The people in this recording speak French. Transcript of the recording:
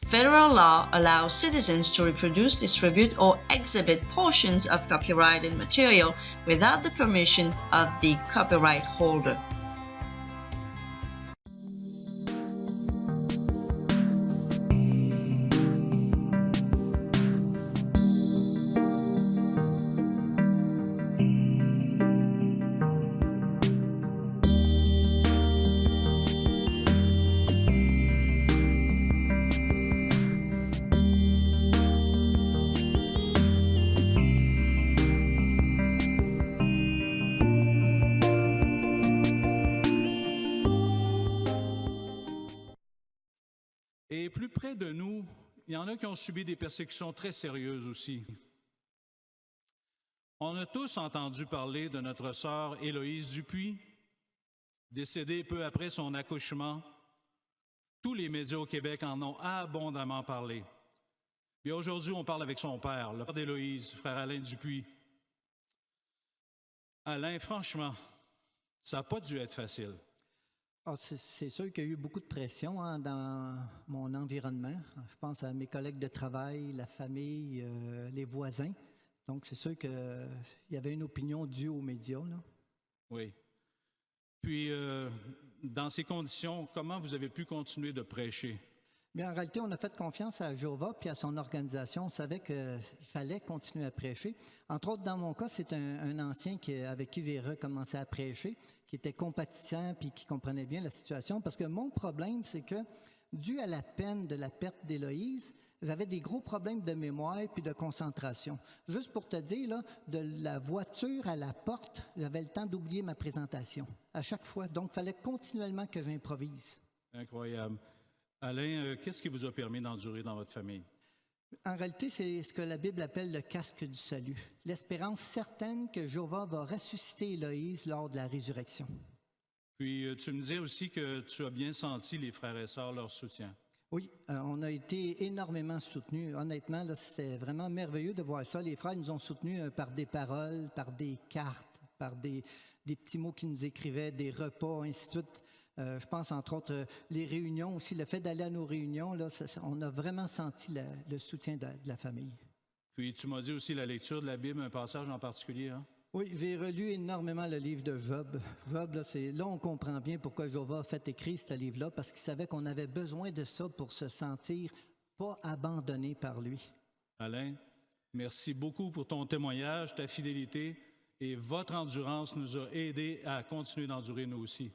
Federal law allows citizens to reproduce, distribute, or exhibit portions of copyrighted material without the permission of the copyright holder. Et plus près de nous, il y en a qui ont subi des persécutions très sérieuses aussi. On a tous entendu parler de notre sœur Héloïse Dupuis, décédée peu après son accouchement. Tous les médias au Québec en ont abondamment parlé. Et aujourd'hui, on parle avec son père, le père d'Héloïse, frère Alain Dupuis. Alain, franchement, ça n'a pas dû être facile. C'est sûr qu'il y a eu beaucoup de pression dans mon environnement. Je pense à mes collègues de travail, la famille, les voisins. Donc, c'est sûr qu'il y avait une opinion due aux médias, là. Oui. Puis, dans ces conditions, comment vous avez pu continuer de prêcher? Mais en réalité, on a fait confiance à Jéhovah puis à son organisation. On savait qu'il fallait continuer à prêcher. Entre autres, dans mon cas, c'est un ancien avec qui j'ai recommencé à prêcher, qui était compatissant puis qui comprenait bien la situation. Parce que mon problème, c'est que, dû à la peine de la perte d'Héloïse, j'avais des gros problèmes de mémoire puis de concentration. Juste pour te dire, là, de la voiture à la porte, j'avais le temps d'oublier ma présentation à chaque fois. Donc, il fallait continuellement que j'improvise. Incroyable. Alain, qu'est-ce qui vous a permis d'endurer dans votre famille? En réalité, c'est ce que la Bible appelle le casque du salut. L'espérance certaine que Jéhovah va ressusciter Héloïse lors de la résurrection. Puis, tu me disais aussi que tu as bien senti les frères et sœurs leur soutien. Oui, on a été énormément soutenus. Honnêtement, c'est vraiment merveilleux de voir ça. Les frères nous ont soutenus par des paroles, par des cartes, par des petits mots qu'ils nous écrivaient, des repas, ainsi de suite. Je pense, entre autres, les réunions aussi. Le fait d'aller à nos réunions, là, on a vraiment senti le soutien de la famille. Puis, tu m'as dit aussi la lecture de la Bible, un passage en particulier, hein? Oui, j'ai relu énormément le livre de Job. Job, là, on comprend bien pourquoi Jéhovah a fait écrire ce livre-là, parce qu'il savait qu'on avait besoin de ça pour se sentir pas abandonné par lui. Alain, merci beaucoup pour ton témoignage, ta fidélité, et votre endurance nous a aidés à continuer d'endurer nous aussi.